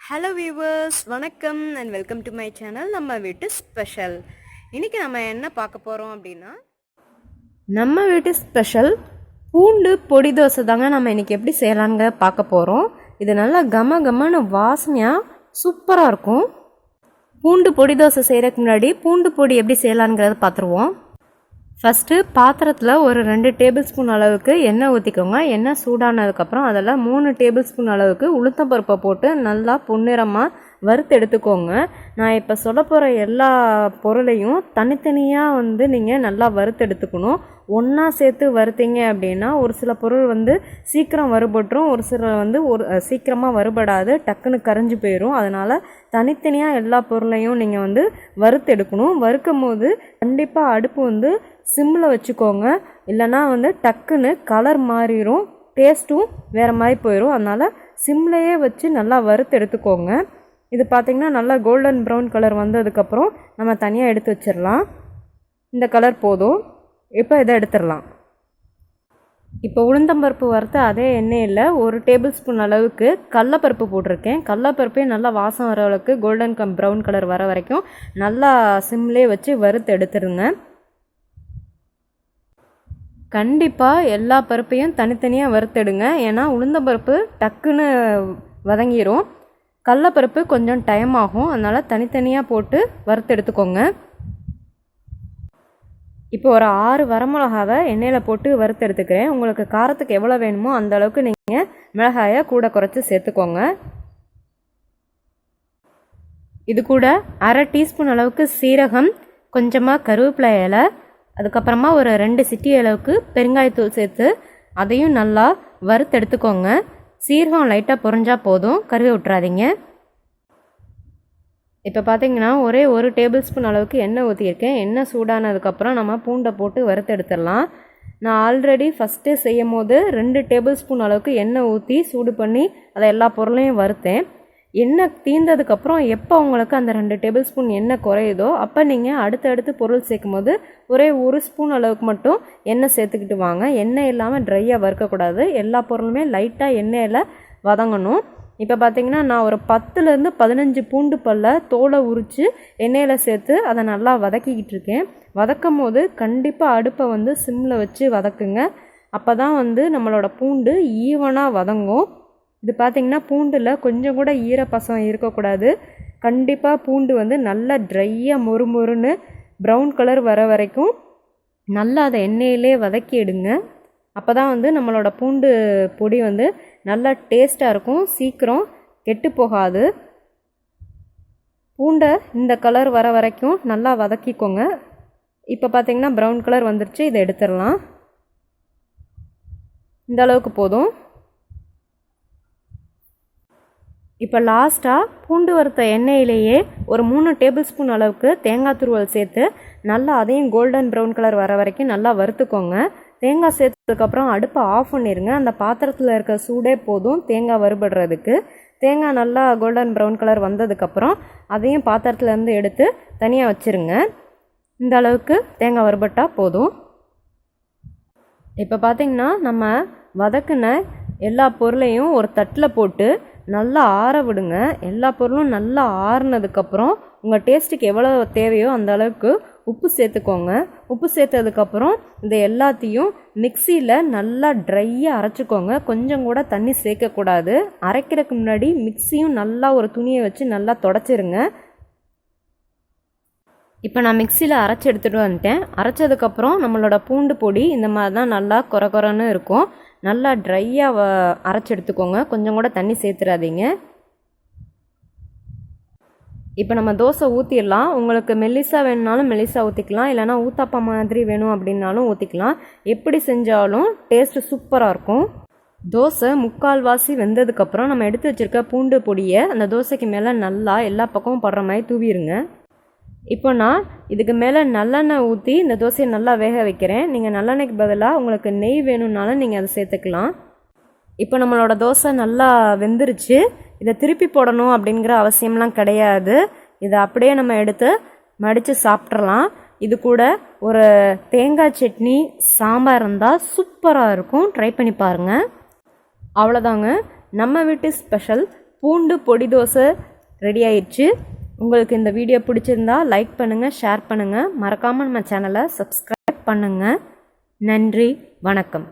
Hello viewers, வணக்கம் and welcome to my channel நம்ம வீட்டு ஸ்பெஷல். இன்றைக்கி நம்ம என்ன பார்க்க போகிறோம் அப்படின்னா, நம்ம வீட்டு ஸ்பெஷல் பூண்டு பொடி தோசை தாங்க. நம்ம இன்றைக்கி எப்படி செய்யலாங்க பார்க்க போகிறோம். இது நல்லா கம கமன்னு வாசனையாக சூப்பராக இருக்கும். பூண்டு பொடி தோசை செய்கிறதுக்கு முன்னாடி பூண்டு பொடி எப்படி செய்யலாங்கிறத பார்த்துருவோம். ஃபஸ்ட்டு பாத்திரத்தில் ஒரு 2 டேபிள் ஸ்பூன் அளவுக்கு எண்ணெய் ஊற்றிக்கோங்க. எண்ணெய் சூடானதுக்கப்புறம் அதில் 3 டேபிள் ஸ்பூன் அளவுக்கு உளுத்தம்பருப்பை போட்டு நல்லா பொன்னிறமாக வறுத்து எடுத்துக்கோங்க. நான் இப்போ சொல்ல போகிற எல்லா பொருளையும் தனித்தனியாக நீங்கள் நல்லா வறுத்து எடுத்துக்கணும். ஒன்றா சேர்த்து வறுத்தீங்க அப்படின்னா ஒரு சில பொருள் சீக்கிரம் வறுபட்டுரும், ஒரு சில சீக்கிரமாக வறுபடாது, டக்குன்னு கரைஞ்சி போயிடும். அதனால் தனித்தனியாக எல்லா பொருளையும் நீங்கள் வறுத்து எடுக்கணும். வறுக்கும் போது கண்டிப்பாக அடுப்பு சிம்மில் வச்சுக்கோங்க, இல்லைனா டக்குன்னு கலர் மாறிடும், டேஸ்ட்டும் வேறு மாதிரி போயிடும். அதனால் சிம்லையே வச்சு நல்லா வறுத்து எடுத்துக்கோங்க. இது பார்த்திங்கன்னா நல்லா கோல்டன் ப்ரௌன் கலர் வந்ததுக்கப்புறம் நம்ம தனியாக எடுத்து வச்சிடலாம். இந்த கலர் போதும். இப்போ இதை எடுத்துடலாம். இப்போ உளுந்தம்பருப்பு வறுத்த அதே எண்ணெயில் 1 டேபிள் ஸ்பூன் அளவுக்கு கடலப்பருப்பு போட்டிருக்கேன். கடலப்பருப்பையும் நல்லா வாசம் வர அளவுக்கு கோல்டன் ப்ரௌன் கலர் வர வரைக்கும் நல்லா சிம்லே வச்சு வறுத்து எடுத்துருங்க. கண்டிப்பாக எல்லா பருப்பையும் தனித்தனியாக வறுத்தெடுங்க, ஏன்னா உளுந்தம்பருப்பு டக்குன்னு வதங்கிடும். கடலப்பருப்பு கொஞ்சம் டைம் ஆகும், அதனால் தனித்தனியாக போட்டு வறுத்து எடுத்துக்கோங்க. இப்போ ஒரு 6 வரமிளகாவை எண்ணெயில் போட்டு வறுத்து எடுத்துக்கிறேன். உங்களுக்கு காரத்துக்கு எவ்வளோ வேணுமோ அந்த அளவுக்கு நீங்கள் மிளகாயை கூட குறைச்சி சேர்த்துக்கோங்க. இது கூட 1/2 டீஸ்பூன் அளவுக்கு சீரகம், கொஞ்சமாக கருவேப்பிலை இலை, அதுக்கப்புறமா ஒரு 2 சிட்டி அளவுக்கு பெருங்காயத்தூள் சேர்த்து அதையும் நல்லா வறுத்து எடுத்துக்கோங்க. சீரகம் லைட்டாக பொரிஞ்சால் போதும், கருவே விட்டுறாதீங்க. இப்போ பார்த்தீங்கன்னா ஒரே 1 டேபிள் ஸ்பூன் அளவுக்கு எண்ணெய் ஊற்றியிருக்கேன். எண்ணெய் சூடானதுக்கப்புறம் நம்ம பூண்டை போட்டு வறுத்து எடுத்துடலாம். நான் ஆல்ரெடி ஃபஸ்ட்டே செய்யும் போது 2 டேபிள் ஸ்பூன் அளவுக்கு எண்ணெய் ஊற்றி சூடு பண்ணி அதை எல்லா பொருளையும் வறுத்தேன். எண்ணெய் தீர்ந்ததுக்கப்புறம் எப்போ உங்களுக்கு அந்த 2 டேபிள் ஸ்பூன் எண்ணெய் குறையுதோ அப்போ நீங்கள் அடுத்தடுத்து பொருள் சேர்க்கும் போது ஒரே 1 ஸ்பூன் அளவுக்கு மட்டும் எண்ணெய் சேர்த்துக்கிட்டு வாங்க. எண்ணெய் இல்லாமல் ட்ரையாக வறுக்கக்கூடாது. எல்லா பொருளுமே லைட்டாக எண்ணெயில் வதங்கணும். இப்போ பார்த்தீங்கன்னா நான் ஒரு 10லேருந்து 15 பூண்டு பல்லை தோலை உரித்து எண்ணெயில் சேர்த்து அதை நல்லா வதக்கிக்கிட்டு இருக்கேன். வதக்கும் போது கண்டிப்பாக அடுப்பை சிம்மில் வச்சு வதக்குங்க. அப்போ தான் நம்மளோட பூண்டு ஈவனாக வதங்கும். இது பார்த்திங்கன்னா பூண்டில் கொஞ்சம் கூட ஈரப்பசம் இருக்கக்கூடாது. கண்டிப்பாக பூண்டு நல்லா ட்ரையாக மொறுமொறுன்னு ப்ரௌன் கலர் வர வரைக்கும் நல்லா அதை எண்ணெயிலே வதக்கி எடுங்க. அப்போ தான் நம்மளோட பூண்டு பொடி நல்லா டேஸ்ட்டாக இருக்கும், சீக்கிரம் கெட்டு போகாது. பூண்டை இந்த கலர் வர வரைக்கும் நல்லா வதக்கிக்கோங்க. இப்போ பார்த்திங்கன்னா ப்ரௌன் கலர் வந்துருச்சு, இதை எடுத்துடலாம். இந்த அளவுக்கு போதும். இப்போ லாஸ்ட்டாக பூண்டு வறுத்த எண்ணெயிலேயே ஒரு 3 டேபிள் ஸ்பூன் அளவுக்கு தேங்காய் துருவல் சேர்த்து நல்லா அதையும் கோல்டன் ப்ரௌன் கலர் வர வரைக்கும் நல்லா வறுத்துக்கோங்க. தேங்காய் சேர்த்ததுக்கப்புறம் அடுப்பை ஆஃப் பண்ணிடுங்க. அந்த பாத்திரத்தில் இருக்க சூடே போதும் தேங்காய் வறுபடுறதுக்கு. தேங்காய் நல்லா கோல்டன் ப்ரௌன் கலர் வந்ததுக்கப்புறம் அதையும் பாத்திரத்துலேருந்து எடுத்து தனியாக வச்சுருங்க. இந்த அளவுக்கு தேங்காய் வறுபட்டால் போதும். இப்போ பார்த்திங்கன்னா நம்ம வதக்குன எல்லா பொருளையும் ஒரு தட்டில் போட்டு நல்லா ஆற விடுங்க. எல்லா பொருளும் நல்லா ஆறுனதுக்கப்புறம் உங்கள் டேஸ்ட்டுக்கு எவ்வளோ தேவையோ அந்த அளவுக்கு உப்பு சேர்த்துக்கோங்க. உப்பு சேர்த்ததுக்கப்புறம் இந்த எல்லாத்தையும் மிக்சியில் நல்லா ட்ரையாக அரைச்சிக்கோங்க. கொஞ்சம் கூட தண்ணி சேர்க்கக்கூடாது. அரைக்கிறதுக்கு முன்னாடி மிக்சியும் நல்லா ஒரு துணியை வச்சு நல்லா தொடச்சிருங்க. இப்போ நான் மிக்சியில் அரைச்சி எடுத்துகிட்டு வந்துட்டேன். அரைச்சதுக்கப்புறம் நம்மளோட பூண்டு பொடி இந்த மாதிரி தான் நல்லா கொரன்னு இருக்கும். நல்லா ட்ரையாக அரைச்சி எடுத்துக்கோங்க. கொஞ்சம் கூட தண்ணி சேர்த்துறாதீங்க. இப்போ நம்ம தோசை ஊற்றிடலாம். உங்களுக்கு மெல்லிசா வேணுனாலும் மெல்லிசா ஊற்றிக்கலாம், இல்லைனா ஊத்தாப்பா மாதிரி வேணும் அப்படின்னாலும் ஊற்றிக்கலாம். எப்படி செஞ்சாலும் டேஸ்ட்டு சூப்பராக இருக்கும். தோசை முக்கால்வாசி வெந்ததுக்கப்புறம் நம்ம எடுத்து வச்சுருக்க பூண்டு பொடியை அந்த தோசைக்கு மேலே நல்லா எல்லா பக்கமும் படுற மாதிரி தூவிடுங்க. இப்போ நான் இதுக்கு மேலே நல்லெண்ணெய் ஊற்றி இந்த தோசையை நல்லா வேக வைக்கிறேன். நீங்கள் நல்லெண்ணெய்க்கு பதிலாக உங்களுக்கு நெய் வேணும்னாலும் நீங்கள் அதை சேர்த்துக்கலாம். இப்போ நம்மளோட தோசை நல்லா வெந்துருச்சு. இதை திருப்பி போடணும் அப்படிங்கிற அவசியம்லாம் கிடையாது. இதை அப்படியே நம்ம எடுத்து மடித்து சாப்பிட்றலாம். இது கூட ஒரு தேங்காய் சட்னி, சாம்பார் இருந்தால் சூப்பராக இருக்கும். ட்ரை பண்ணி பாருங்கள். அவ்வளோதாங்க, நம்ம வீட்டு ஸ்பெஷல் பூண்டு பொடி தோசை ரெடி ஆயிடுச்சு. உங்களுக்கு இந்த வீடியோ பிடிச்சிருந்தா லைக் பண்ணுங்கள், ஷேர் பண்ணுங்கள், மறக்காமல் நம்ம சேனலை சப்ஸ்கிரைப் பண்ணுங்கள். நன்றி, வணக்கம்.